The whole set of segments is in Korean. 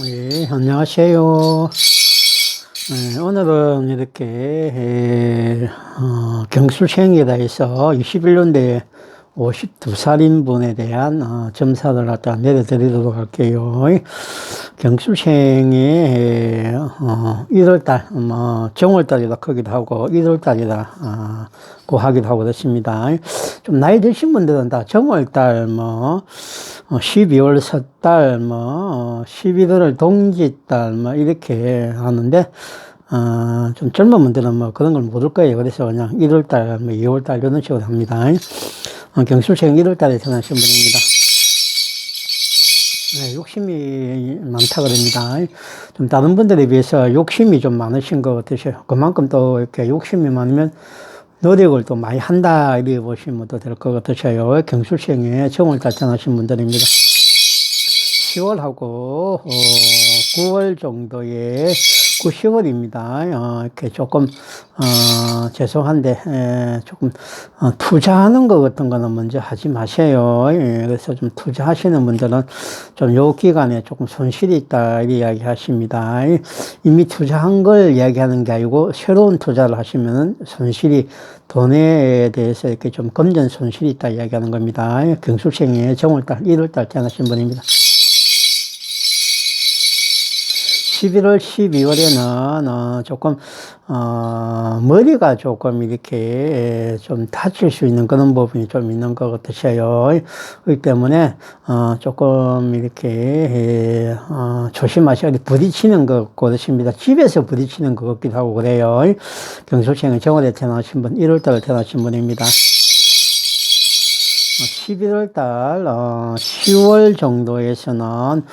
예, 안녕하세요. 오늘은 이렇게, 경술생이라 해서 21년도에 52살인 분에 대한 점사를 갖다 내려드리도록 할게요. 경술생이 1월달, 정월달이다 크기도 하고 1월달이다 고 하기도 하고 그렇습니다. 좀 나이 드신 분들은 다 정월달, 12월 섣달, 11월 동짓달, 이렇게 하는데, 좀 젊은 분들은 그런 걸 모를 거예요. 그래서 그냥 1월달, 2월달 이런 식으로 합니다. 경술생 1월달에 태어나신 분입니다. 네, 욕심이 많다 그럽니다. 좀 다른 분들에 비해서 욕심이 좀 많으신 것 같으셔요. 그만큼 또 이렇게 욕심이 많으면 노력을 또 많이 한다, 이렇게 보시면 또 될 것 같으셔요. 경술생에 정월달 태어나신 분들입니다. 10월하고 9월 정도에 9, 10월입니다. 이렇게 조금 죄송한데 조금 투자하는 것 같은 거는 먼저 하지 마세요. 그래서 좀 투자하시는 분들은 좀 요 기간에 조금 손실이 있다 이렇게 이야기하십니다. 이미 투자한 걸 이야기하는 게 아니고 새로운 투자를 하시면 손실이 돈에 대해서 이렇게 좀 금전 손실이 있다 이야기하는 겁니다. 경술생의 정월달, 1월달 태어나신 분입니다. 11월, 12월에는 조금 머리가 조금 이렇게 좀 다칠 수 있는 그런 부분이 좀 있는 것 같으셔요. 그렇기 때문에 조금 이렇게 조심하셔야 돼. 부딪히는 것 같고 그렇습니다. 집에서 부딪히는 것 같기도 하고 그래요. 경술생은 정월에 태어나신 분, 1월달에 태어나신 분입니다. 11월 달, 10월 정도에서는,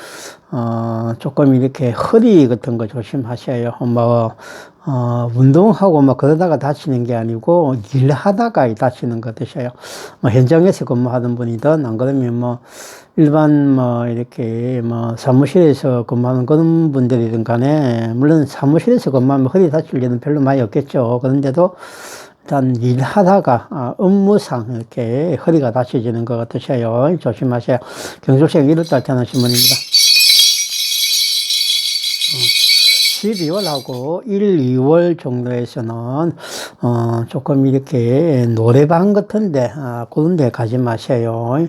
조금 이렇게 허리 같은 거 조심하셔요. 운동하고 그러다가 다치는 게 아니고, 일하다가 다치는 거 드셔요. 현장에서 근무하던 분이든, 안 그러면 일반 이렇게 사무실에서 근무하는 그런 분들이든 간에, 물론 사무실에서 근무하면 허리 다칠 일은 별로 많이 없겠죠. 그런데도, 일단 일하다가 업무상 이렇게 허리가 다쳐지는 것 같으셔요. 조심하세요. 경술생 1월달 태어나신 분입니다. 12월하고 1, 2월 정도에서는 조금 이렇게 노래방 같은데 그런 데 가지 마세요.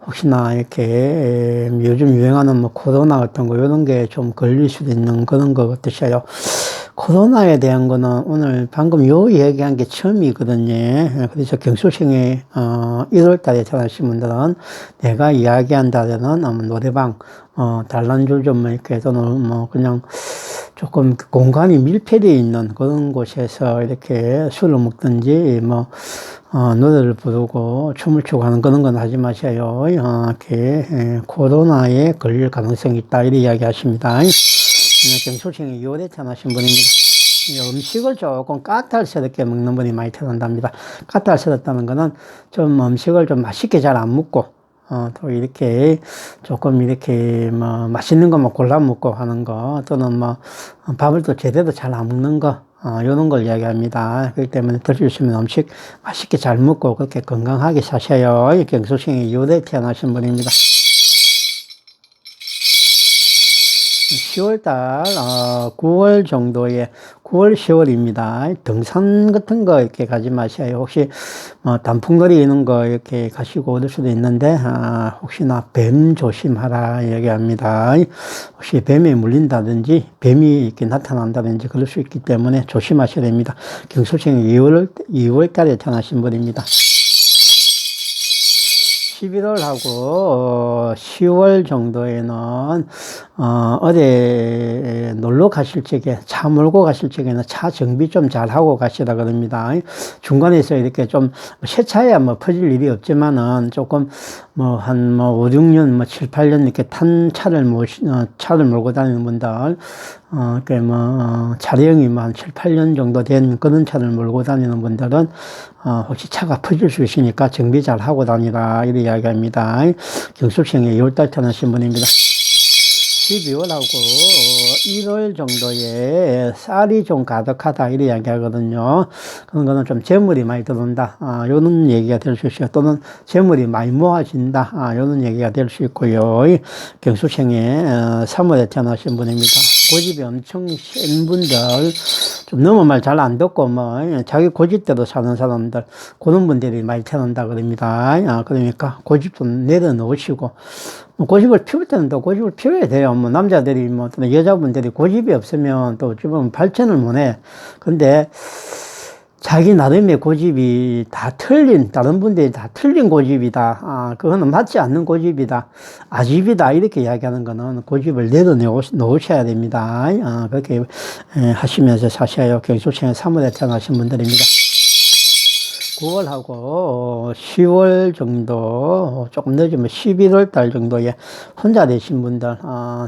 혹시나 이렇게 요즘 유행하는 코로나 같은 거 이런 게 좀 걸릴 수도 있는 그런 것 같으셔요. 코로나에 대한 거는 오늘 방금 요 얘기한 게 처음이거든요. 그래서 경술생이 1월 달에 태어나신 분들은 내가 이야기한다는 노래방, 단란줄 좀 이렇게 또는 그냥 조금 공간이 밀폐되어 있는 그런 곳에서 이렇게 술을 먹든지 노래를 부르고 춤을 추고 하는 그런 건 하지 마세요. 이렇게 코로나에 걸릴 가능성이 있다 이렇게 이야기하십니다. 경술생이 2월에 태어나신 분입니다. 음식을 조금 까탈스럽게 먹는 분이 많이 태어난답니다. 까탈스럽다는 거는 좀 음식을 좀 맛있게 잘 안 먹고, 또 이렇게 조금 이렇게 맛있는 것만 골라 먹고 하는 거, 또는 밥을 또 제대로 잘 안 먹는 거, 이런 걸 이야기합니다. 그렇기 때문에 드실 수 있는 음식 맛있게 잘 먹고 그렇게 건강하게 사셔요. 경술생이 2월에 태어나신 분입니다. 10월달, 9월 정도에, 9월, 10월입니다. 등산 같은 거 이렇게 가지 마세요. 혹시, 단풍놀이 이런 거 이렇게 가시고 그럴 수도 있는데, 혹시나 뱀 조심하라 얘기합니다. 혹시 뱀에 물린다든지, 뱀이 이렇게 나타난다든지 그럴 수 있기 때문에 조심하셔야 됩니다. 경술생이 2월 달에 태어나신 분입니다. 11월하고 10월 정도에는 어디 놀러 가실 적에 차 몰고 가실 적에는 차 정비 좀 잘 하고 가시라 그럽니다. 중간에서 이렇게 좀 새 차야 퍼질 일이 없지만은 조금 한 5, 6년 7, 8년 이렇게 탄 차를 몰고 다니는 분들 차량이 한 7, 8년 정도 된 그런 차를 몰고 다니는 분들은 혹시 차가 퍼질 수 있으니까 정비 잘 하고 다니라 이렇게 이야기합니다. 경술생의 2월달 태어나신 분입니다. 12월하고 1월 정도에 쌀이 좀 가득하다 이렇게 이야기하거든요. 그런 거는 좀 재물이 많이 들어온다. 요런 얘기가 될 수 있어요. 또는 재물이 많이 모아진다. 요런 얘기가 될 수 있고요. 경수생에 3월에 태어나신 분입니다. 고집이 엄청 센 분들, 좀 너무 말 잘 안 듣고 뭐 자기 고집대로 사는 사람들, 그런 분들이 많이 태어난다 그럽니다. 그러니까 고집 좀 내려놓으시고, 뭐 고집을 피울 때는 또 고집을 피워야 돼요. 뭐 남자들이 뭐 또는 여자분들이 고집이 없으면 또 좀 발전을 못 해. 근데 자기 나름의 고집이 다 틀린, 다른 분들이 다 틀린 고집이다. 그거는 맞지 않는 고집이다. 아집이다. 이렇게 이야기하는 거는 고집을 내려놓으셔야 됩니다. 그렇게 하시면서 사셔요. 경수생에 3월에 태어나신 분들입니다. 9월하고 10월 정도, 조금 늦으면 11월 달 정도에 혼자 되신 분들,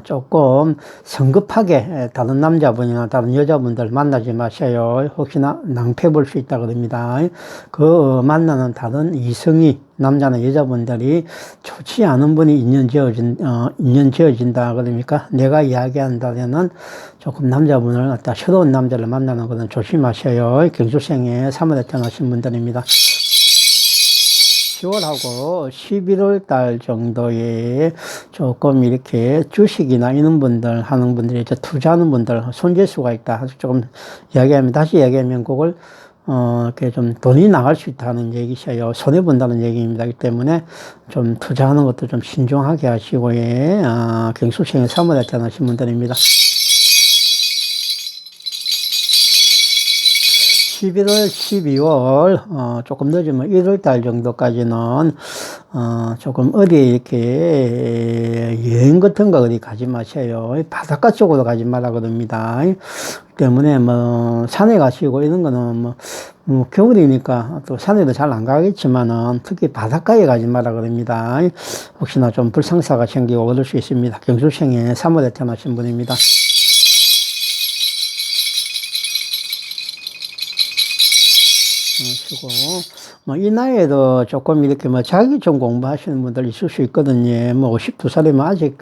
조금 성급하게 다른 남자분이나 다른 여자분들 만나지 마셔요. 혹시나 낭패 볼 수 있다 그럽니다. 그 만나는 다른 이성이, 남자나 여자분들이 좋지 않은 분이 인연 지어진다. 그러니까 내가 이야기한다면은 조금 남자분을 갖다 새로운 남자를 만나는 것은 조심하셔요. 경수생에 3월에 태어나신 분들입니다. 10월하고 11월 달 정도에 조금 이렇게 주식이나 이런 분들 하는 분들이 이제 투자하는 분들 손재수가 있다. 조금 이야기하면, 다시 이야기하면 그걸 이렇게 좀 돈이 나갈 수 있다는 얘기셔요. 손해본다는 얘기입니다. 그렇기 때문에 좀 투자하는 것도 좀 신중하게 하시고, 경수생에 3월에 태어나신 분들입니다. 11월, 12월, 조금 늦으면 1월 달 정도까지는, 조금 어디에 이렇게 여행 같은 거 어디 가지 마세요. 바닷가 쪽으로 가지 말라 그럽니다. 때문에 뭐, 산에 가시고 이런 거는 뭐 겨울이니까 또 산에도 잘 안 가겠지만은 특히 바닷가에 가지 말라 그럽니다. 혹시나 좀 불상사가 생기고 그럴 수 있습니다. 경수생에 3월에 태어나신 분입니다. 시고, 뭐, 이 나이에도 조금 이렇게 뭐, 자기좀 공부하시는 분들 있을 수 있거든요. 뭐, 52살이면 아직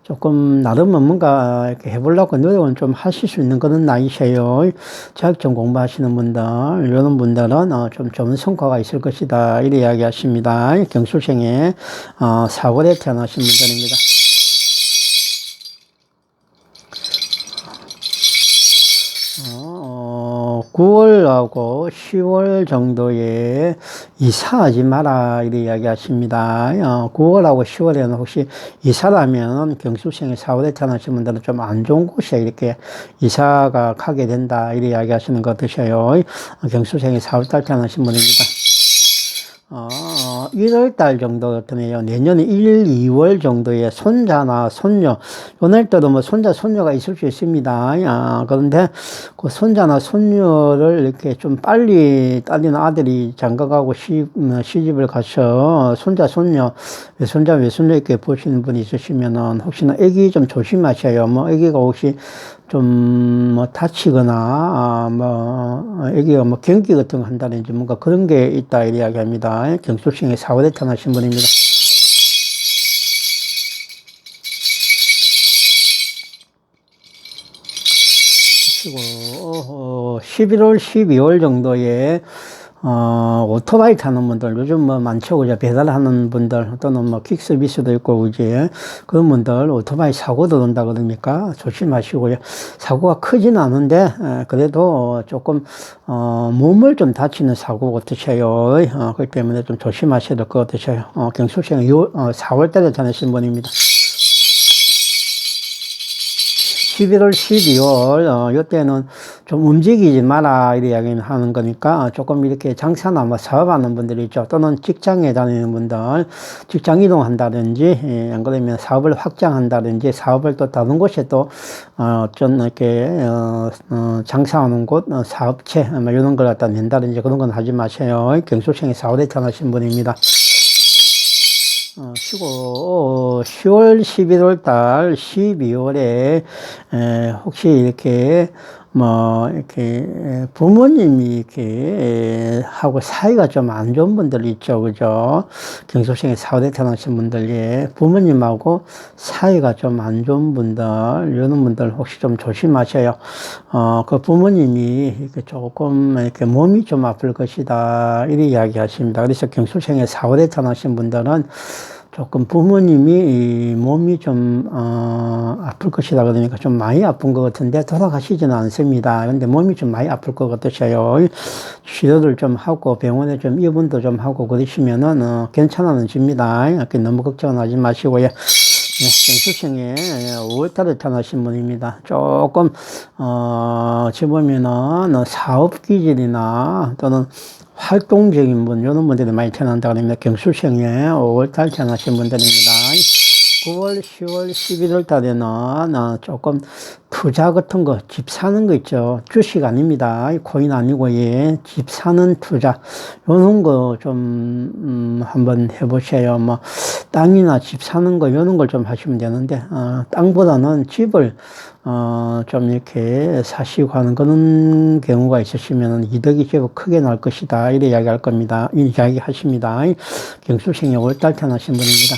조금, 나름은 뭔가 이렇게 해보려고 노력은 좀 하실 수 있는 그런 나이세요. 자격증 공부하시는 분들, 이런 분들은, 좀 좋은 성과가 있을 것이다. 이렇게 이야기 하십니다. 경술생에, 4월에 태어나신 분들입니다. 9월하고 10월 정도에 이사하지 마라 이렇게 이야기 하십니다. 9월하고 10월에는 혹시 이사라면 경수생에 4월에 태어나신 분들은 좀 안 좋은 곳에 이렇게 이사가 가게 된다 이렇게 이야기 하시는 거 드셔요. 경수생에 4월달 태어나신 분입니다. 1월 달 정도 같으면요. 내년에 1, 2월 정도에 손자나 손녀, 요날 때도 뭐 손자, 손녀가 있을 수 있습니다. 그런데 그 손자나 손녀를 이렇게 좀 빨리 딸리는 아들이 장가가고 시집을 가서 손자, 손녀, 외손자, 외손녀 이렇게 보시는 분이 있으시면은 혹시나 애기 좀 조심하셔요. 뭐 애기가 혹시 좀 뭐 다치거나 애기가 뭐 경기 같은 거 한다든지 뭔가 그런 게 있다 이야기합니다. 경수생에 4월에 태어나신 분입니다. 그리고 11월, 12월 정도에 오토바이 타는 분들, 요즘 뭐 많죠. 그죠? 배달하는 분들, 또는 뭐 퀵 서비스도 있고, 그지? 그런 분들, 오토바이 사고도 난다 그러니까 조심하시고요. 사고가 크진 않은데, 그래도 조금, 몸을 좀 다치는 사고 같으셔요. 그렇기 때문에 좀 조심하셔야 될 것 같으셔요. 경수생은 4월 달에 다니신 분입니다. 11월, 12월, 이때는 좀 움직이지 마라, 이렇게 하는 거니까 조금 이렇게 장사나 뭐 사업하는 분들이 있죠. 또는 직장에 다니는 분들, 직장 이동한다든지, 안 그러면 사업을 확장한다든지, 사업을 또 다른 곳에 또, 좀 이렇게, 장사하는 곳, 사업체, 뭐 이런 걸 갖다 낸다든지 그런 건 하지 마세요. 경수생에 4월에 태어나신 분입니다. 쉬고, 10월, 11월 달, 12월에, 혹시 이렇게, 이렇게 부모님이 이렇게 하고 사이가 좀 안 좋은 분들 있죠. 그죠? 경술생에 4월에 태어나신 분들, 예. 부모님하고 사이가 좀 안 좋은 분들, 이런 분들 혹시 좀 조심하셔요. 그 부모님이 이렇게 조금 이렇게 몸이 좀 아플 것이다. 이렇게 이야기 하십니다. 그래서 경술생에 4월에 태어나신 분들은 조금 부모님이 몸이 좀, 아플 것이다. 그러니까 좀 많이 아픈 것 같은데 돌아가시지는 않습니다. 근데 몸이 좀 많이 아플 것 같으셔요. 치료를 좀 하고 병원에 좀 입원도 좀 하고 그러시면은, 괜찮아집니다. 너무 걱정하지 마시고요. 네, 경수생에 5월달에 태어나신 분입니다. 조금, 어찌 보면은 사업 기질이나 또는 활동적인 분, 이런 분들이 많이 태어난다 그럽니다. 경술생에 5월달 태어나신 분들입니다. 9월, 10월, 11월 달에는 조금 투자 같은 거, 집 사는 거 있죠. 주식 아닙니다. 코인 아니고, 예. 집 사는 투자. 요런 거 좀, 한번 해보세요. 땅이나 집 사는 거, 요런 걸 좀 하시면 되는데, 땅보다는 집을, 좀 이렇게 사시고 하는 그런 경우가 있으시면 이득이 제법 크게 날 것이다. 이래 이야기할 겁니다. 이야기 하십니다. 경술생에 5월달 태어나신 분입니다.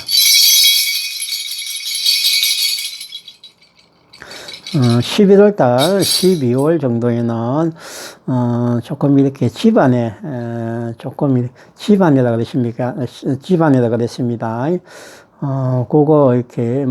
11월 달, 12월 정도에는, 조금 이렇게 집안에다 그랬습니까? 집안에다 그랬습니다. 그거, 이렇게,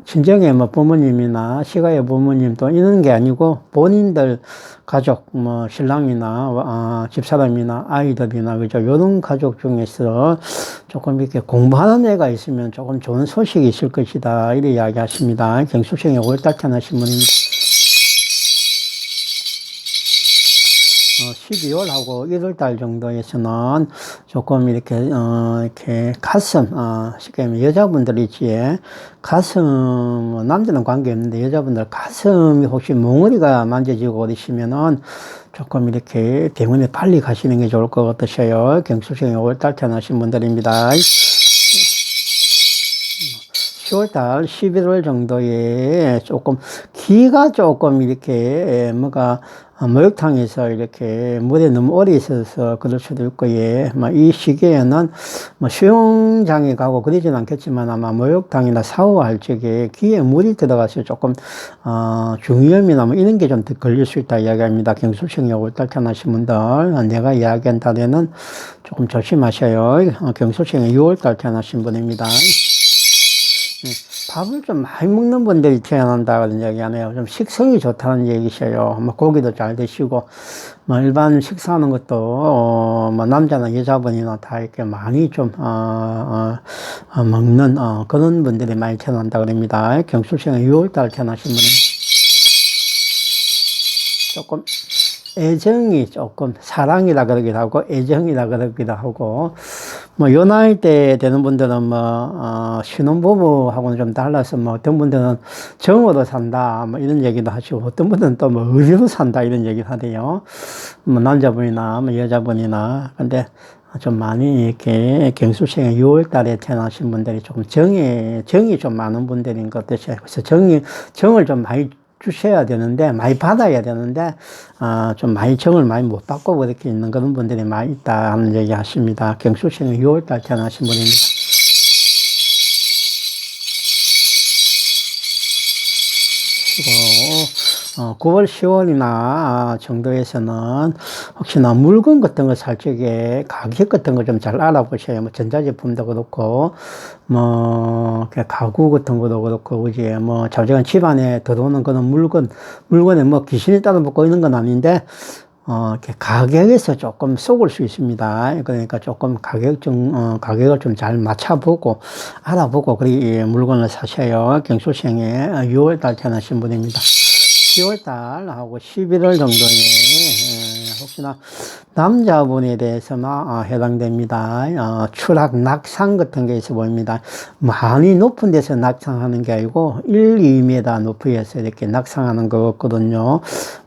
친정의 부모님이나 시가의 부모님도 이런 게 아니고, 본인들 가족, 신랑이나, 집사람이나 아이들이나, 그죠? 요런 가족 중에서 조금 이렇게 공부하는 애가 있으면 조금 좋은 소식이 있을 것이다. 이렇게 이야기 하십니다. 경수생에 5월달 태어나신 분입니다. 12월하고 1월달 정도에서는 조금 이렇게 가슴, 쉽게 말하면 여자분들이지, 가슴, 남자는 관계없는데 여자분들 가슴이 혹시 몽어리가 만져지고 그러시면은 조금 이렇게 병원에 빨리 가시는 게 좋을 것 같으셔요. 경수생에 5월달 태어나신 분들입니다. 10월달, 11월 정도에 조금, 기가 조금 이렇게, 목욕탕에서 이렇게 물에 너무 오래 있어서 그럴 수도 있고, 예. 이 시기에는 수영장에 가고 그러진 않겠지만 아마 목욕탕이나 샤워할 적에 귀에 물이 들어가서 조금, 중이염이나 이런 게 좀 더 걸릴 수 있다 이야기합니다. 경술생에 5월달 태어나신 분들, 내가 이야기한 달에는 조금 조심하셔요. 경술생에 6월달 태어나신 분입니다. 밥을 좀 많이 먹는 분들이 태어난다 그런 얘기 하네요. 좀 식성이 좋다는 얘기셔요. 고기도 잘 드시고, 일반 식사하는 것도, 남자나 여자분이나 다 이렇게 많이 좀, 먹는, 그런 분들이 많이 태어난다 그럽니다. 경술생에 6월달 태어나신 분은 조금, 애정이 조금 사랑이라 그러기도 하고 애정이라 그러기도 하고 요 나이 때 되는 분들은 신혼부부하고는 좀 달라서 어떤 분들은 정으로 산다 이런 얘기도 하시고 어떤 분들은 또 의리로 산다 이런 얘기도 하대요. 남자분이나 여자분이나 근데 좀 많이 이렇게 경술생에 6월 달에 태어나신 분들이 조금 정이 좀 많은 분들인 것 같아요. 그래서 정을 좀 많이 주셔야 되는데, 많이 받아야 되는데, 좀 많이 정을 많이 못 받고 그렇게 있는 그런 분들이 많이 있다 하는 얘기 하십니다. 경수생은 6월달 태어나신 분입니다. 그리고 9월, 10월이나 정도에서는 혹시나 물건 같은 거 살 적에 가격 같은 거 좀 잘 알아보셔요. 전자제품도 그렇고, 가구 같은 것도 그렇고, 그지? 자주간 집안에 들어오는 그런 물건에 귀신이 따로 붙고 있는 건 아닌데, 이렇게 가격에서 조금 속을 수 있습니다. 그러니까 조금 가격을 좀 잘 맞춰보고, 알아보고, 그리 물건을 사셔요. 경수생에 6월달 태어나신 분입니다. 10월달하고 11월 정도에, 혹시나 남자분에 대해서만 해당됩니다. 추락, 낙상 같은 게 있어 보입니다. 많이 높은 데서 낙상하는 게 아니고 1, 2m 높이에서 이렇게 낙상하는 거거든요.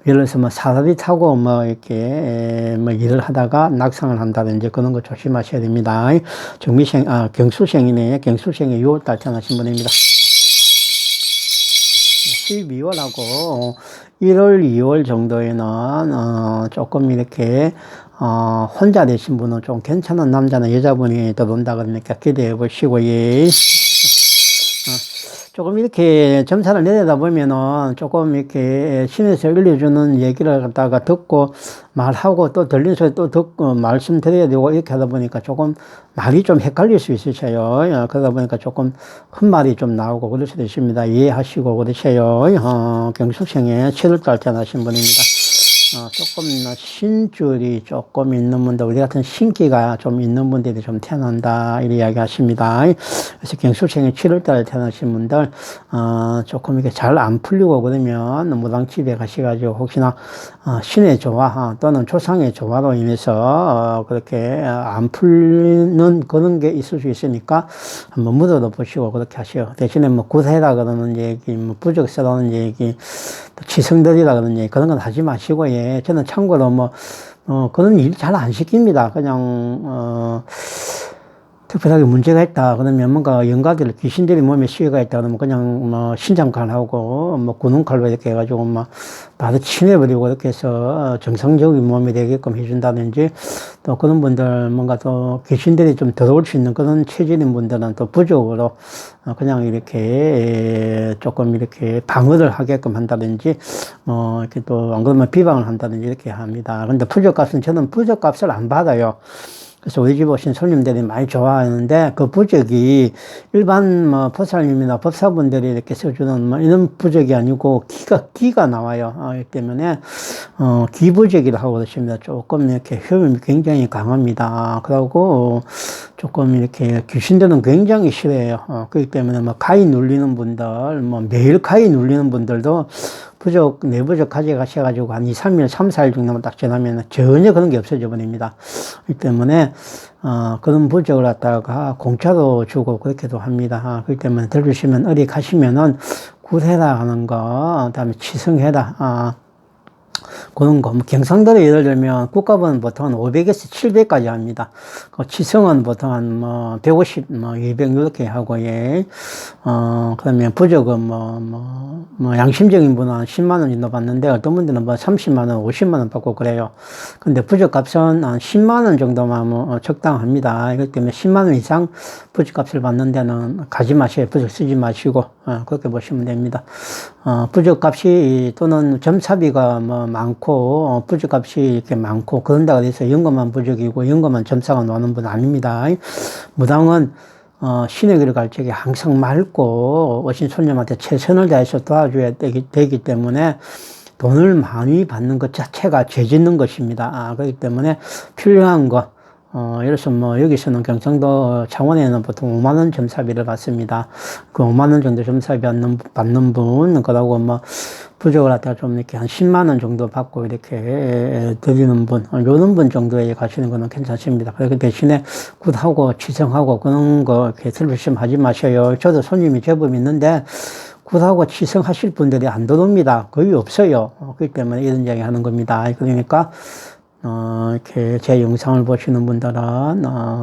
예를 들어서 사다리 타고 이렇게 일을 하다가 낙상을 한다든지 그런 거 조심하셔야 됩니다. 경술생이네. 경술생이 6월달 태어나신 분입니다. 12월하고 1월, 2월 정도에는, 조금 이렇게, 혼자 되신 분은 좀 괜찮은 남자나 여자분이 들어온다 그러니까 기대해 보시고, 예. 조금 이렇게 점사를 내려다 보면은 조금 이렇게 신에서 일러주는 얘기를 갖다가 듣고 말하고 또 들린 소리 또 듣고 말씀드려야 되고 이렇게 하다 보니까 조금 말이 좀 헷갈릴 수 있으셔요. 그러다 보니까 조금 헛말이 좀 나오고 그럴 수도 있습니다. 이해하시고 그러세요. 경숙생에 7월달 태어나신 분입니다. 조금 신줄이 조금 있는 분들, 우리 같은 신기가 좀 있는 분들이 좀 태어난다, 이렇게 이야기 하십니다. 그래서 경술생이 7월달에 태어나신 분들, 조금 이렇게 잘 안 풀리고 그러면 무당집에 가셔가지고 혹시나, 신의 조화, 또는 조상의 조화로 인해서, 그렇게 안 풀리는 그런 게 있을 수 있으니까 한번 묻어도 보시고 그렇게 하시오. 대신에 뭐 구세라 그러는 얘기, 뭐 부적세라는 얘기, 또 치성들이라 그러는 얘기, 그런 건 하지 마시고, 예. 저는 참고로 그런 일 잘 안 시킵니다. 그냥, 특별하게 문제가 있다. 그러면 뭔가 영가들, 귀신들이 몸에 시위가 있다. 그러면 그냥 신장칼하고, 구능칼로 이렇게 해가지고, 바로 침해버리고 이렇게 해서 정상적인 몸이 되게끔 해준다든지, 또 그런 분들, 뭔가 또 귀신들이 좀 들어올 수 있는 그런 체질인 분들은 또 부적으로, 그냥 이렇게 조금 이렇게 방어를 하게끔 한다든지, 이렇게 또 안 그러면 비방을 한다든지 이렇게 합니다. 근데 부적값은 저는 부적값을 안 받아요. 그래서 우리 집 오신 손님들이 많이 좋아하는데 그 부적이 일반 보살님이나 법사분들이 이렇게 써주는 이런 부적이 아니고 기가 나와요. 이 때문에 기부적이라 하고 그러십니다. 조금 이렇게 효험이 굉장히 강합니다. 그리고 조금 이렇게 귀신들은 굉장히 싫어해요. 그렇기 때문에 가위 눌리는 분들, 매일 가위 눌리는 분들도 부적, 내부적 가져가셔가지고 한 2, 3일, 3, 4일 정도만 딱 지나면 전혀 그런 게 없어져 버립니다. 그렇기 때문에, 그런 부적을 갖다가 공짜로 주고 그렇게도 합니다. 그렇기 때문에 들으시면 어디 가시면은 구세라 하는 거, 그 다음에 치성해라, 그런 거, 경상도로 예를 들면 국가보는 보통 한 500에서 700까지 합니다. 치성은 보통 한 150, 200 이렇게 하고, 예. 그러면 부적은 양심적인 분은 한 10만원 정도 받는데 어떤 분들은 30만원, 50만원 받고 그래요. 근데 부적 값은 한 10만원 정도만 적당합니다. 그렇기 때문에 10만원 이상 부적 값을 받는 데는 가지 마세요. 부적 쓰지 마시고, 그렇게 보시면 됩니다. 부적 값이 또는 점사비가 많고, 부적 값이 이렇게 많고, 그런다고 해서 연금만 부적이고, 연금만 점사가 나오는 분 아닙니다. 무당은, 신의 길을 갈 적에 항상 맑고, 오신 손님한테 최선을 다해서 도와줘야 되기 때문에, 돈을 많이 받는 것 자체가 죄 짓는 것입니다. 그렇기 때문에 필요한 거, 예를 들어서 여기서는 경상도 창원에는 보통 5만원 점사비를 받습니다. 그 5만원 정도 점사비 받는 분, 그러고 부적을 갖다가 좀 이렇게 한 10만원 정도 받고 이렇게 드리는 분, 요런 분 정도에 가시는 거는 괜찮습니다. 그 대신에 굿하고 치성하고 그런 거 이렇게 들으시면 하지 마셔요. 저도 손님이 제법 있는데, 굿하고 치성하실 분들이 안 들어옵니다. 거의 없어요. 그렇기 때문에 이런 이야기 하는 겁니다. 그러니까, 이렇게 제 영상을 보시는 분들은,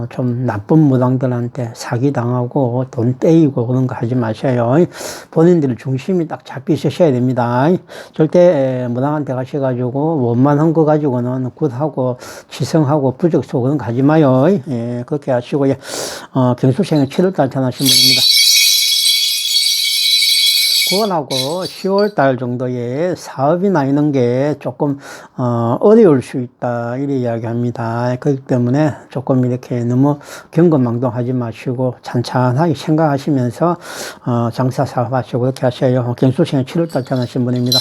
좀 나쁜 무당들한테 사기당하고 돈 떼이고 그런 거 하지 마셔요. 본인들 중심이 딱 잡혀 있으셔야 됩니다. 절대 무당한테 가셔가지고 원만한 거 가지고는 굿하고 치성하고 부적소 그런 거 하지 마요. 예, 그렇게 하시고, 경숙생은 7월달 태어나신 분입니다. 9월하고 10월달 정도에 사업이나 이런 게 조금 어려울 수 있다 이렇게 이야기합니다. 그렇기 때문에 조금 이렇게 너무 경거망동하지 마시고 찬찬하게 생각하시면서 장사 사업하시고 그렇게 하셔요. 경수생은 7월달 태어나신 분입니다.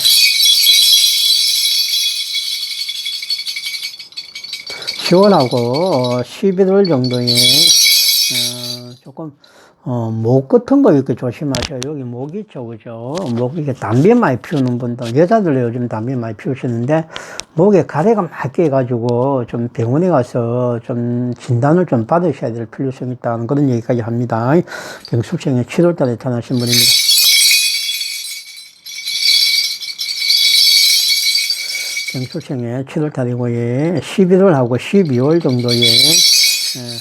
10월하고 11월 정도에 조금 목 같은 거 이렇게 조심하셔요. 여기 목 있죠, 그죠? 목, 이게 담배 많이 피우는 분들, 여자들 요즘 담배 많이 피우시는데, 목에 가래가 막 끼어가지고, 좀 병원에 가서 좀 진단을 좀 받으셔야 될 필요성이 있다는 그런 얘기까지 합니다. 경숙생에 7월달에 태어나신 분입니다. 경숙생에 7월달이고, 예, 11월하고 12월 정도에,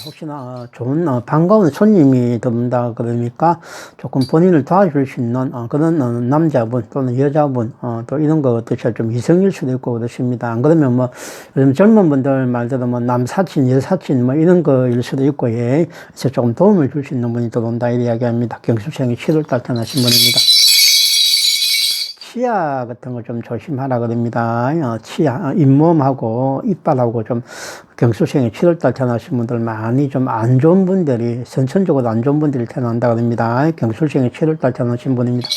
혹시나 좋은 반가운 손님이 든다 그러니까 조금 본인을 도와줄 수 있는 그런 남자분 또는 여자분 또 이런 거 어떠셔 좀 이성일 수도 있고 그렇습니다. 안 그러면 뭐 요즘 젊은 분들 말대로 뭐 남사친 여사친 뭐 이런 거일 수도 있고 예. 그래서 조금 도움을 줄 수 있는 분이 들어온다 이렇게 이야기합니다. 경술생이 7월달 태어나신 분입니다. 치아 같은 거 좀 조심하라 그럽니다. 치아, 잇몸하고 이빨하고 좀 경수생이 7월달 태어나신 분들 많이 좀 안 좋은 분들이, 선천적으로 안 좋은 분들이 태어난다 그럽니다. 경술생이 7월달 태어나신 분입니다.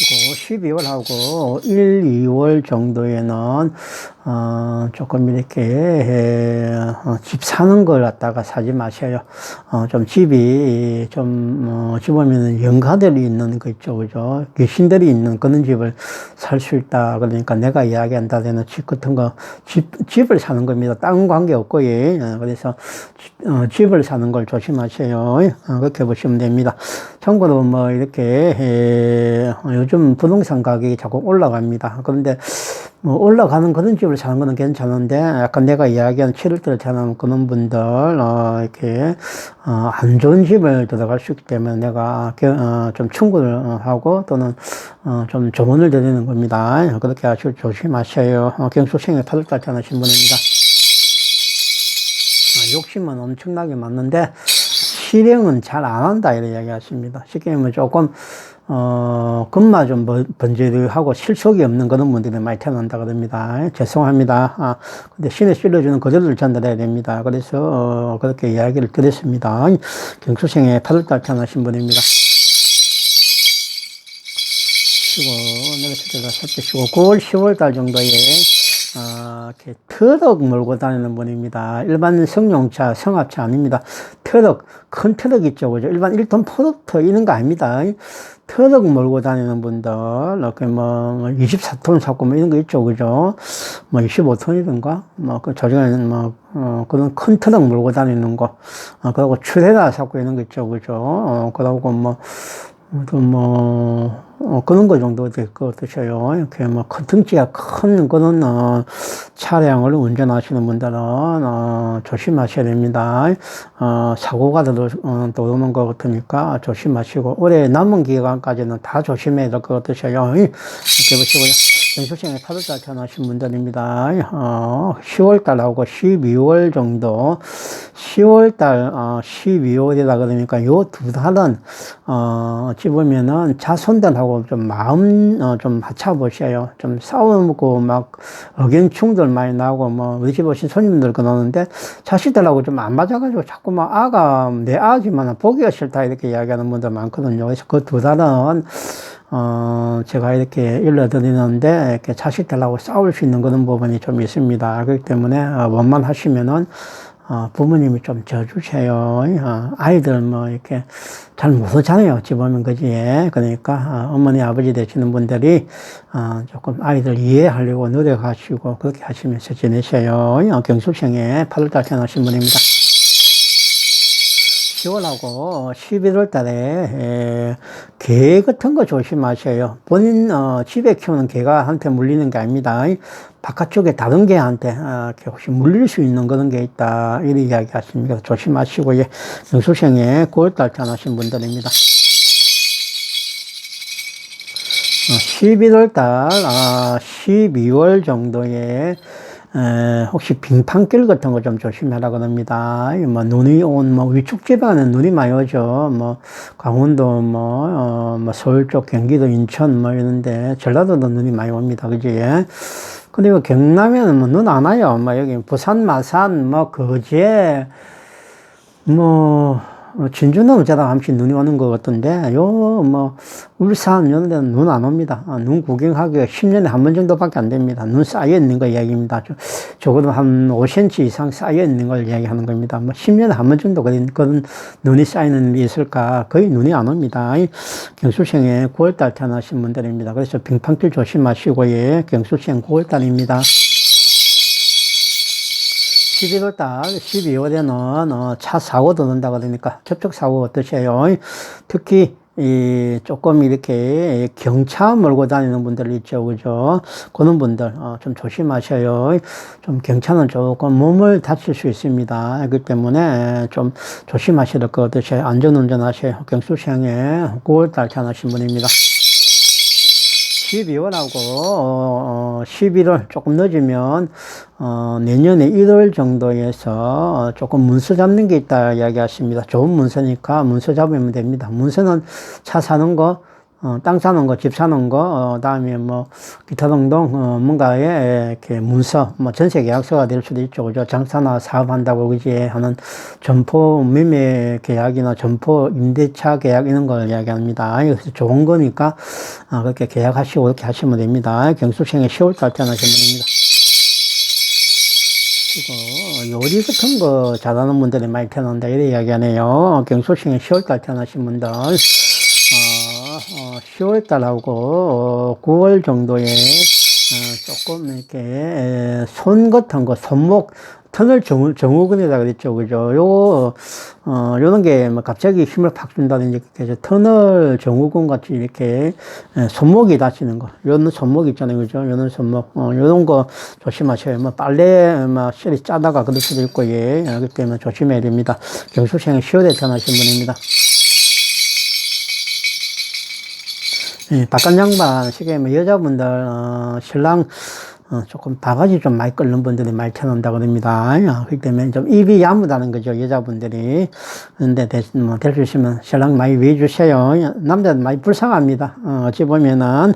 그리고 12월하고 1, 2월 정도에는 조금 이렇게 집 사는 걸 갖다가 사지 마셔요. 좀 집이 좀 집 보면은 영가들이 있는 거 있죠, 그죠? 귀신들이 있는 그런 집을 살 수 있다. 그러니까 내가 이야기한다 되는 집 같은 거 집을 사는 겁니다. 땅 관계 없고 예. 그래서 집을 사는 걸 조심하세요. 그렇게 보시면 됩니다. 참고로 뭐 이렇게 요즘 부동산 가격이 자꾸 올라갑니다. 그런데 뭐 올라가는 그런 집을 사는 거는 괜찮은데 약간 내가 이야기한 7월달 태어난 그런 분들 이렇게 안 좋은 집을 들어갈 수 있기 때문에 내가 좀 충고를 하고 또는 좀 조언을 드리는 겁니다. 그렇게 아주 조심하셔요. 경수생에 8월달 태어나신 분입니다. 욕심은 엄청나게 많는데 실행은 잘 안 한다 이런 이야기 하십니다. 쉽게 말하면 조금 겁마 좀 번지르하고 실속이 없는 그런 분들이 많이 태어난다 그럽니다. 죄송합니다. 근데 신의 실려주는 그대로를 전달해야 됩니다. 그래서 그렇게 이야기를 드렸습니다. 경수생에 8월달 태어나신 분입니다. 쉬고 내려칠 때가 살펴시고 9월 10월달 정도에 이렇게 트럭 몰고 다니는 분입니다. 일반 승용차, 승합차 아닙니다. 트럭, 큰 트럭 있죠, 그죠? 일반 1톤 포르트 이런 거 아닙니다. 트럭 몰고 다니는 분들, 이렇게 뭐 24톤 사고 뭐 이런 거 있죠, 그죠? 뭐 25톤이든가, 뭐 그 조정에는 뭐 그런 큰 트럭 몰고 다니는 거, 그리고 트레라 사고 이런 거 있죠, 그죠? 그러고 그런 거 정도 될 것 같으셔요. 이렇게 큰 등치가 큰 그런, 차량을 운전하시는 분들은, 조심하셔야 됩니다. 사고가 들어오는 것 같으니까 조심하시고, 올해 남은 기간까지는 다 조심해야 될 것 같으셔요. 이렇게 보시고요. 경수생에 8월달 태어나신 분들입니다. 10월달하고 12월 정도, 10월달, 12월이라 그러니까 요 두 달은, 어찌 보면은 자손들하고 좀 마음, 좀 맞춰보셔요. 좀 싸우고 막 의견 충돌 많이 나고 뭐 우리 집 오신 손님들 그러는데 자식들하고 좀 안 맞아가지고 자꾸 막 내 아지만 보기가 싫다 이렇게 이야기하는 분들 많거든요. 그래서 그 두 달은 제가 이렇게 일러드리는데, 이렇게 자식들하고 싸울 수 있는 그런 부분이 좀 있습니다. 그렇기 때문에, 원만하시면은, 부모님이 좀 져주세요. 아이들 뭐, 이렇게 잘 못하잖아요. 어찌 보면, 그지? 그러니까, 어머니, 아버지 되시는 분들이, 조금 아이들 이해하려고 노력하시고, 그렇게 하시면서 지내셔요. 경숙생에 8월달 태어나신 분입니다. 10월하고 11월 달에 개 같은 거 조심하셔요. 본인 집에 키우는 개가 한테 물리는 게 아닙니다. 바깥쪽에 다른 개한테 혹시 물릴 수 있는 그런 게 있다 이런 이야기 하십니다. 조심하시고 예. 명수생에 9월달 태어나신 분들입니다. 11월 달, 12월 정도에 혹시 빙판길 같은 거 좀 조심하라 그럽니다. 뭐 눈이 위축 지방에는 눈이 많이 오죠. 뭐 강원도 뭐 서울 쪽 경기도 인천 뭐 이런데 전라도도 눈이 많이 옵니다. 그지? 그리고 경남에는 뭐 눈 안 와요. 뭐 여기 부산, 마산, 뭐 거제, 진주는 어쩌다 한씩 눈이 오는 것 같던데, 울산, 이런 데는 눈 안 옵니다. 눈 구경하기가 10년에 한 번 정도밖에 안 됩니다. 눈 쌓여 있는 거 이야기입니다. 적어도 한 5cm 이상 쌓여 있는 걸 이야기하는 겁니다. 10년에 한 번 정도 그런 눈이 쌓이는 일이 있을까? 거의 눈이 안 옵니다. 경수생에 9월달 태어나신 분들입니다. 그래서 빙판길 조심하시고, 예, 경수생 9월달입니다. 11월달, 12월에는 차 사고도 난다 그러니까 접촉사고 어떠세요? 특히 조금 이렇게 경차 몰고 다니는 분들 있죠, 그죠? 그런 분들, 좀 조심하셔요. 좀 경차는 조금 몸을 다칠 수 있습니다. 그렇기 때문에 좀 조심하셔야 될 것 같으세요. 안전운전 하세요. 경수시장에 9월달 태어나신 분입니다. 12월하고 11월 조금 늦으면 내년에 1월 정도에서 조금 문서 잡는 게 있다 이야기하십니다. 좋은 문서니까 문서 잡으면 됩니다. 문서는 차 사는 거, 땅 사는 거, 집 사는 거, 다음에 뭐 기타 등등 뭔가에 이렇게 문서, 뭐 전세 계약서가 될 수도 있죠, 그죠? 장사나 사업한다고 그지 하는 점포 매매 계약이나 점포 임대차 계약 이런 걸 이야기합니다. 그래서 좋은 거니까 그렇게 계약하시고 그렇게 하시면 됩니다. 경수생에 10월달 태어나신 분입니다. 그리고 요리 같은 거 잘하는 분들이 많이 태어난다 이래 이야기하네요. 경수생에 10월달 태어나신 분들 10월달하고 9월 정도에 조금 이렇게 손 같은 거, 손목, 터널 증후군이라 그랬죠. 그죠? 요런 게 뭐 갑자기 힘을 팍 준다든지, 터널 증후군 같이 이렇게 손목이 다치는 거. 요런 손목 있잖아요. 그죠? 요런 손목. 요런 거 조심하셔요. 뭐 빨래, 막 실이 짜다가 그럴 수도 있고, 예. 그렇기 때문에 조심해야 됩니다. 경수생 10월에 태어나신 분입니다. 바깥 양반, 시계 뭐 여자분들, 신랑, 조금 바가지 좀 많이 끓는 분들이 많이 태어난다 그럽니다. 그렇기 때문에 좀 입이 야무다는 거죠, 여자분들이. 그런데 될 수 있으면 신랑 많이 위해주세요. 남자는 많이 불쌍합니다. 어찌 보면은,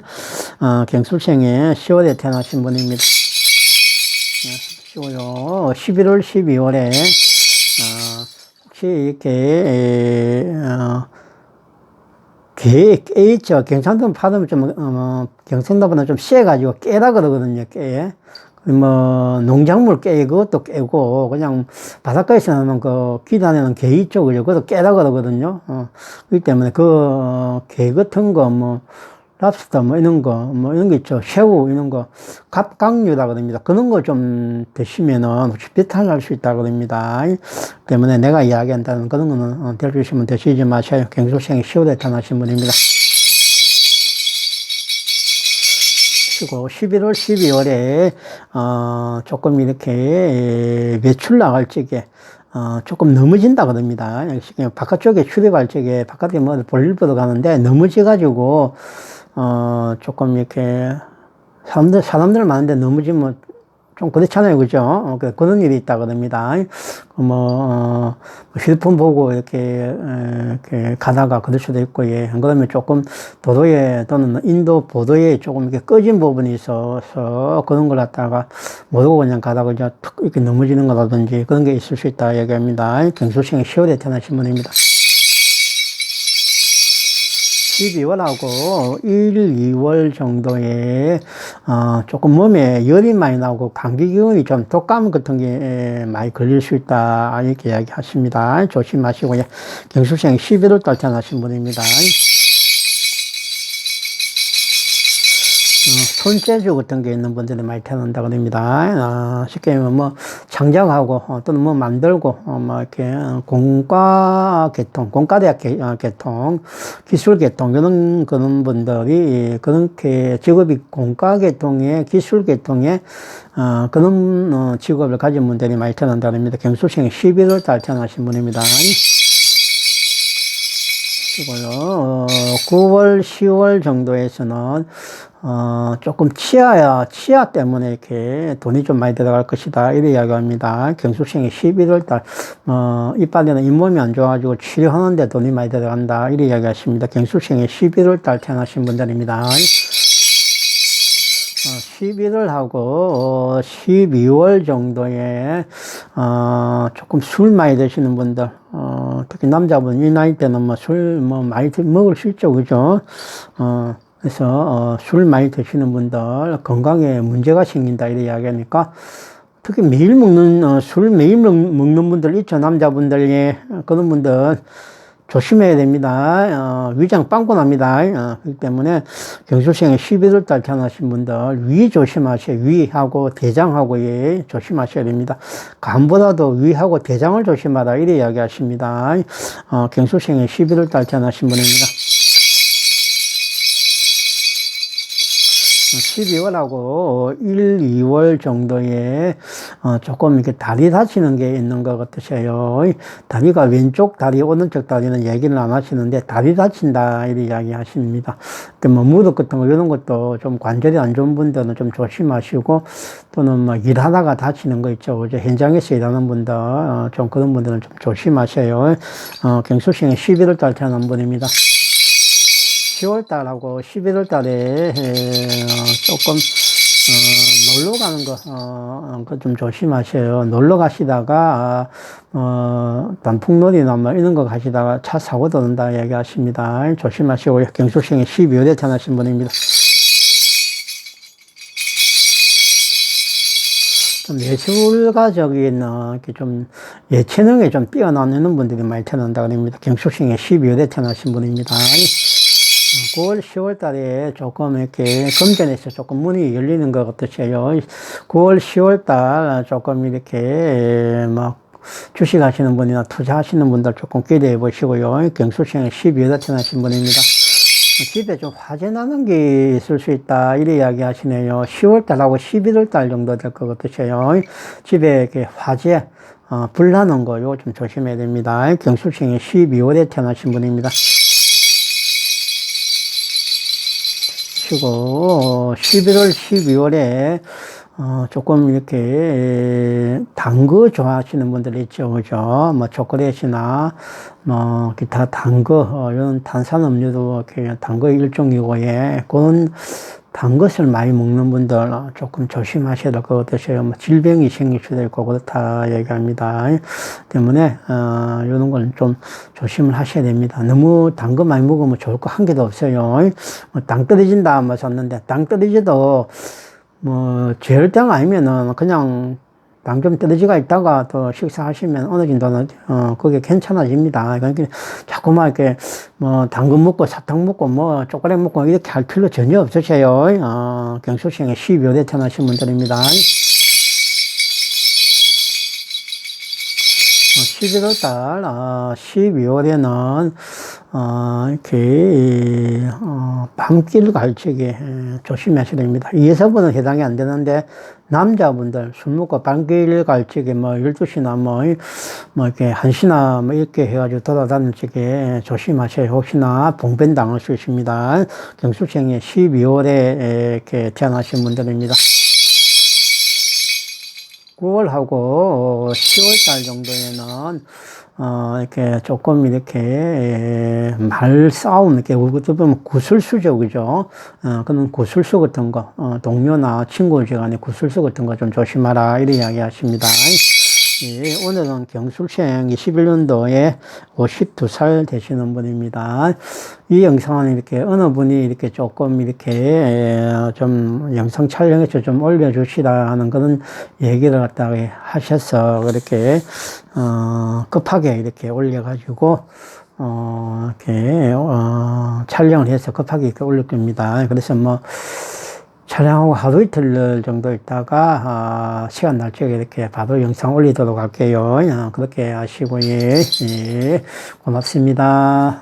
경술생에 10월에 태어나신 분입니다. 11월, 12월에, 혹시 이렇게, 깨 있죠. 경상도 파도면 좀, 경상도보다 좀 세가지고 깨라 그러거든요, 깨. 뭐, 농작물 깨, 그것도 깨고, 그냥 바닷가에서 나는 귀 다니는 게 있죠, 그죠? 그것도 깨라 그러거든요. 그렇기 때문에 게 같은 거, 뭐, 랍스터, 뭐, 이런 거 있죠. 새우, 이런 거, 갑각류라 그럽니다. 그런 거 좀 드시면은 혹시 배탈 날 수 있다 그럽니다. 때문에 내가 이야기한다는 그런 거는 될 수 있으면 드시지 마셔요. 경소생이 10월에 태어나신 분입니다. 그리고 11월, 12월에, 조금 이렇게 매출 나갈 적에, 조금 넘어진다 그럽니다. 바깥쪽에 출입할 적에 바깥에 뭐 볼일 보러 가는데 넘어져가지고, 조금 이렇게 사람들 많은데 넘어지면 좀 그렇잖아요. 그죠? 그런 일이 있다 그럽니다. 휴대폰 보고 이렇게 가다가 그럴 수도 있고, 예. 그러면 조금 도로에 또는 인도 보도에 조금 이렇게 꺼진 부분이 있어서 그런 걸 갖다가 모르고 그냥 가다가 이제 툭 이렇게 넘어지는 거라든지 그런 게 있을 수 있다 얘기합니다. 경수생이 10월에 태어나신 분입니다. 12월하고 1, 2월 정도에, 조금 몸에 열이 많이 나고 감기 기운이 좀 독감 같은 게 많이 걸릴 수 있다. 이렇게 이야기 하십니다. 조심하시고요. 경수생 11월 달 태어나신 분입니다. 손재주 같은 게 있는 분들이 많이 태어난다 그럽니다. 쉽게 말하면 뭐 창작하고 또는 뭐 만들고 뭐 이렇게 공과 계통, 공과대학 계통, 기술 계통 이런 그런 분들이 그렇게 직업이 공과 계통에 기술 계통에 그런 직업을 가진 분들이 많이 태어난다 그럽니다. 경수생이 11월 달 태어나신 분입니다. 그리고요, 9월, 10월 정도에서는, 조금 치아 때문에 이렇게 돈이 좀 많이 들어갈 것이다. 이래 이야기합니다. 경수생이 11월 달, 이빨에는 잇몸이 안 좋아가지고 치료하는데 돈이 많이 들어간다. 이래 이야기하십니다. 경수생이 11월 달 태어나신 분들입니다. 11월하고 12월 정도에 조금 술 많이 드시는 분들, 특히 남자분 이 나이 때는 뭐 술 많이 먹을 수 있죠, 그죠? 그래서 술 많이 드시는 분들 건강에 문제가 생긴다 이렇게 이야기하니까 특히 매일 먹는 술 매일 먹는 분들 있죠, 남자분들이. 그런 분들 조심해야 됩니다. 위장 빵꾸 납니다. 그렇기 때문에 경수생에 11월 달 태어나신 분들 위 조심하셔야, 위하고 대장하고 예, 조심하셔야 됩니다. 간보다도 위하고 대장을 조심하라 이래 이야기하십니다. 경수생에 11월 달 태어나신 분입니다. 12월하고 1, 2월 정도에 조금 이렇게 다리 다치는 게 있는 것 같으세요. 다리가 왼쪽 다리, 오른쪽 다리는 얘기를 안 하시는데 다리 다친다 이렇게 이야기 하십니다. 뭐 무릎 같은 거 이런 것도 좀 관절이 안 좋은 분들은 좀 조심하시고, 또는 뭐 일하다가 다치는 거 있죠. 그죠? 현장에서 일하는 분들 좀 그런 분들은 좀 조심하세요. 경술생의 11월 달 태어난 분입니다. 10월 달하고 11월 달에 조금 놀러 가는 거, 그거 좀 조심하셔요. 놀러 가시다가, 단풍놀이나 뭐 이런 거 가시다가 차 사고도 난다 얘기하십니다. 조심하시고요. 경술생의 12월에 태어나신 분입니다. 좀 예술가적인, 이렇게 좀 예체능에 좀 뛰어나는 분들이 많이 태어난다 그럽니다. 경술생의 12월에 태어나신 분입니다. 9월, 10월 달에 조금 이렇게 금전에서 조금 문이 열리는 것 같으세요. 9월, 10월 달 조금 이렇게 막 주식 하시는 분이나 투자하시는 분들 조금 기대해 보시고요. 경술생의 12월에 태어나신 분입니다. 집에 좀 화재 나는 게 있을 수 있다 이래 이야기 하시네요. 10월 달하고 11월 달 정도 될 것 같으세요. 집에 이렇게 화재 불 나는 거요 좀 조심해야 됩니다. 경술생의 12월에 태어나신 분입니다. 치고 11월, 12월에 조금 이렇게 단 거 좋아하시는 분들 있죠, 그죠? 뭐 초콜릿이나 뭐 기타 단 거, 이런 탄산음료도 이렇게 단 거 일종이고, 예, 그런 단 것을 많이 먹는 분들 조금 조심하셔야 될 것 같으세요. 뭐 질병이 생길 수도 있고 그렇다 얘기합니다. 때문에 이런 건 좀 조심을 하셔야 됩니다. 너무 단 거 많이 먹으면 좋을 거 한 개도 없어요. 당 떨어진다 뭐 샀는데 당 떨어져도 뭐 절대가 아니면은 그냥 당 좀 떨어지가 있다가 또 식사하시면 어느 정도는 그게 괜찮아집니다. 그러니까 자꾸만 이렇게 뭐 당근 먹고 사탕 먹고 뭐 초콜릿 먹고 이렇게 할 필요 전혀 없으세요. 경술생의 12월에 태어나신 분들입니다. 11월 달, 12월에는, 이렇게, 밤길 갈 적에 조심하셔야 됩니다. 이 여성분은 해당이 안 되는데, 남자분들 술 먹고 밤길 갈 적에 뭐 12시나 뭐 이렇게 1시나 뭐 이렇게 해가지고 돌아다닐 적에 조심하셔야 혹시나 봉변 당할 수 있습니다. 경술생의 12월에 이렇게 태어나신 분들입니다. 9월하고 10월 달 정도에는, 이렇게 조금 이렇게 말싸움, 이렇게 어떻게 보면 구술수죠, 그죠? 그런 구술수 같은 거, 동료나 친구지간에 구술수 같은 거 좀 조심하라, 이런 이야기 하십니다. 예, 오늘은 경술생 21년도에 52살 되시는 분입니다. 이 영상은 이렇게 어느 분이 이렇게 조금 이렇게 좀 영상 촬영해서 좀 올려주시라 하는 그런 얘기를 갖다가 하셔서 그렇게 급하게 이렇게 올려가지고 이렇게 촬영을 해서 급하게 이렇게 올릴 겁니다. 그래서 뭐 촬영하고 하루 이틀 정도 있다가 시간 날 적에 이렇게 바로 영상 올리도록 할게요. 그렇게 하시고, 예, 예, 고맙습니다.